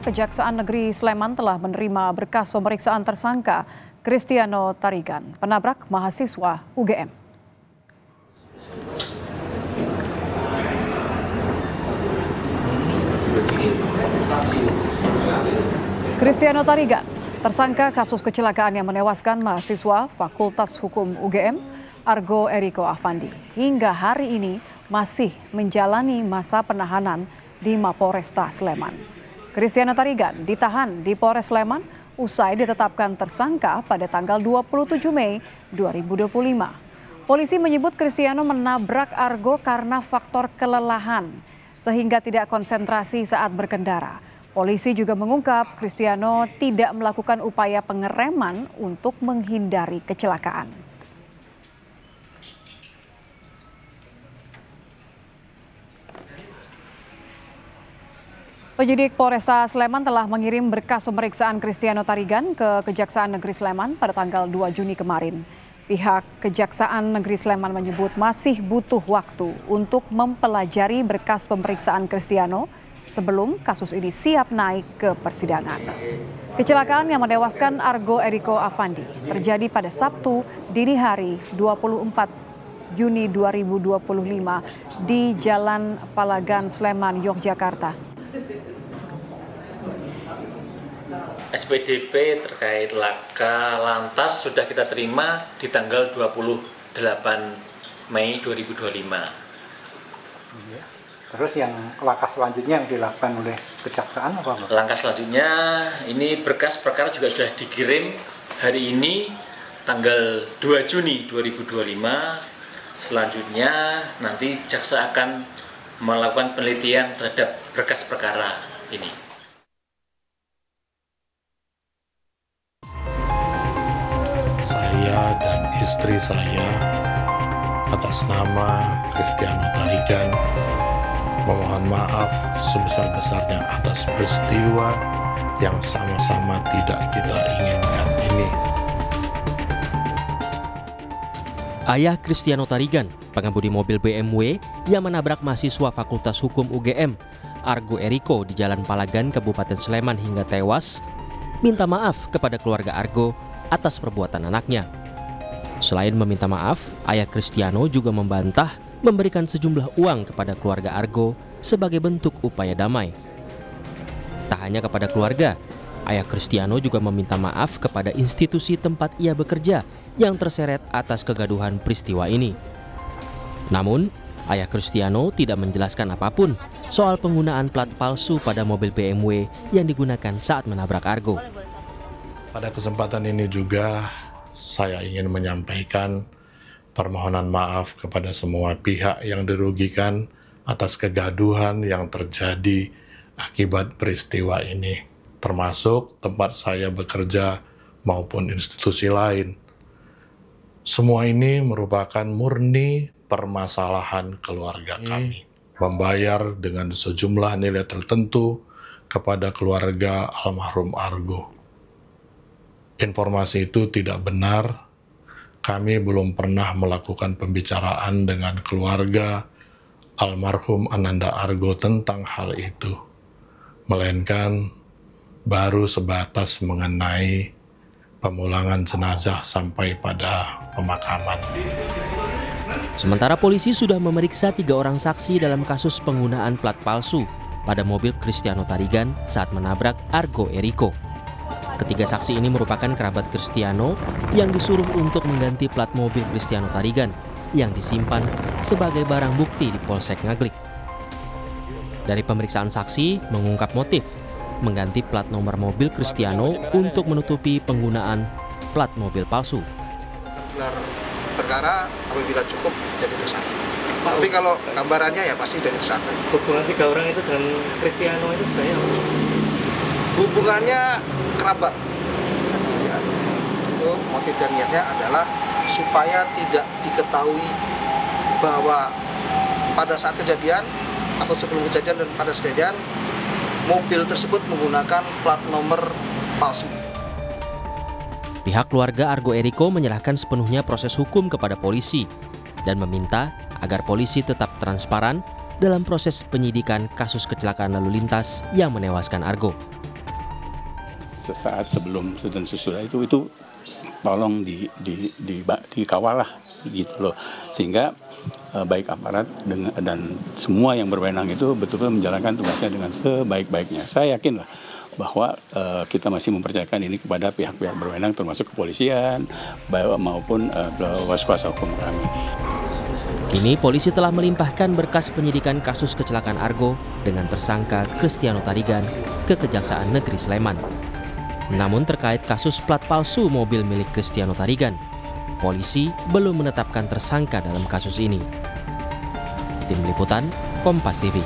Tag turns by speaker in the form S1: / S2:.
S1: Kejaksaan Negeri Sleman telah menerima berkas pemeriksaan tersangka Kristiano Tarigan, penabrak mahasiswa UGM. Kristiano Tarigan, tersangka kasus kecelakaan yang menewaskan mahasiswa Fakultas Hukum UGM, Argo Eriko Afandi, hingga hari ini masih menjalani masa penahanan di Mapolresta Sleman. Kristiano Tarigan ditahan di Polres Sleman usai ditetapkan tersangka pada tanggal 27 Mei 2025. Polisi menyebut Kristiano menabrak Argo karena faktor kelelahan sehingga tidak konsentrasi saat berkendara. Polisi juga mengungkap Kristiano tidak melakukan upaya pengereman untuk menghindari kecelakaan. Penyidik Polresta Sleman telah mengirim berkas pemeriksaan Kristiano Tarigan ke Kejaksaan Negeri Sleman pada tanggal 2 Juni kemarin. Pihak Kejaksaan Negeri Sleman menyebut masih butuh waktu untuk mempelajari berkas pemeriksaan Kristiano sebelum kasus ini siap naik ke persidangan. Kecelakaan yang menewaskan Argo Eriko Afandi terjadi pada Sabtu dini hari 24 Juni 2025 di Jalan Palagan, Sleman, Yogyakarta.
S2: SPDP terkait laka lantas sudah kita terima di tanggal 28 Mei 2025.
S3: Terus yang langkah selanjutnya yang dilakukan oleh Kejaksaan apa?
S2: Langkah selanjutnya ini berkas perkara juga sudah dikirim hari ini tanggal 2 Juni 2025. Selanjutnya nanti jaksa akan melakukan penelitian terhadap berkas perkara ini.
S4: Saya dan istri saya atas nama Kristiano Tarigan memohon maaf sebesar-besarnya atas peristiwa yang sama-sama tidak kita inginkan ini.
S5: Ayah Kristiano Tarigan, pengemudi mobil BMW yang menabrak mahasiswa Fakultas Hukum UGM, Argo Eriko di Jalan Palagan, Kabupaten Sleman hingga tewas, minta maaf kepada keluarga Argo atas perbuatan anaknya. Selain meminta maaf, ayah Kristiano juga membantah memberikan sejumlah uang kepada keluarga Argo sebagai bentuk upaya damai. Tak hanya kepada keluarga, ayah Kristiano juga meminta maaf kepada institusi tempat ia bekerja yang terseret atas kegaduhan peristiwa ini. Namun, ayah Kristiano tidak menjelaskan apapun soal penggunaan plat palsu pada mobil BMW yang digunakan saat menabrak Argo.
S4: Pada kesempatan ini juga saya ingin menyampaikan permohonan maaf kepada semua pihak yang dirugikan atas kegaduhan yang terjadi akibat peristiwa ini, termasuk tempat saya bekerja maupun institusi lain. Semua ini merupakan murni permasalahan keluarga kami. Membayar dengan sejumlah nilai tertentu kepada keluarga almarhum Argo. Informasi itu tidak benar. Kami belum pernah melakukan pembicaraan dengan keluarga almarhum Ananda Argo tentang hal itu, melainkan baru sebatas mengenai pemulangan jenazah sampai pada pemakaman.
S5: Sementara polisi sudah memeriksa 3 orang saksi dalam kasus penggunaan plat palsu pada mobil Kristiano Tarigan saat menabrak Argo Eriko. Ketiga saksi ini merupakan kerabat Kristiano yang disuruh untuk mengganti plat mobil Kristiano Tarigan yang disimpan sebagai barang bukti di Polsek Ngaglik. Dari pemeriksaan saksi mengungkap motif mengganti plat nomor mobil Kristiano untuk menutupi penggunaan plat mobil palsu.
S6: Gelar perkara apabila cukup jadi tersangka. Tapi kalau gambarannya ya pasti jadi tersangka.
S7: Hubungan 3 orang itu dengan Kristiano itu sebenarnya apa?
S6: Hubungannya kerabat. Ya, itu motif dan niatnya adalah supaya tidak diketahui bahwa pada saat kejadian atau sebelum kejadian dan pada kejadian mobil tersebut menggunakan plat nomor palsu.
S5: Pihak keluarga Argo Eriko menyerahkan sepenuhnya proses hukum kepada polisi dan meminta agar polisi tetap transparan dalam proses penyidikan kasus kecelakaan lalu lintas yang menewaskan Argo.
S8: sesaat sebelum dan sesudah itu tolong dikawal lah gitu loh, sehingga baik aparat dan semua yang berwenang itu betul-betul menjalankan tugasnya dengan sebaik-baiknya. Saya yakin lah bahwa kita masih mempercayakan ini kepada pihak-pihak berwenang termasuk kepolisian maupun kuasa hukum kami.
S5: Kini polisi telah melimpahkan berkas penyidikan kasus kecelakaan Argo dengan tersangka Kristiano Tarigan ke Kejaksaan Negeri Sleman. Namun terkait kasus plat palsu mobil milik Kristiano Tarigan, polisi belum menetapkan tersangka dalam kasus ini. Tim Liputan, Kompas TV.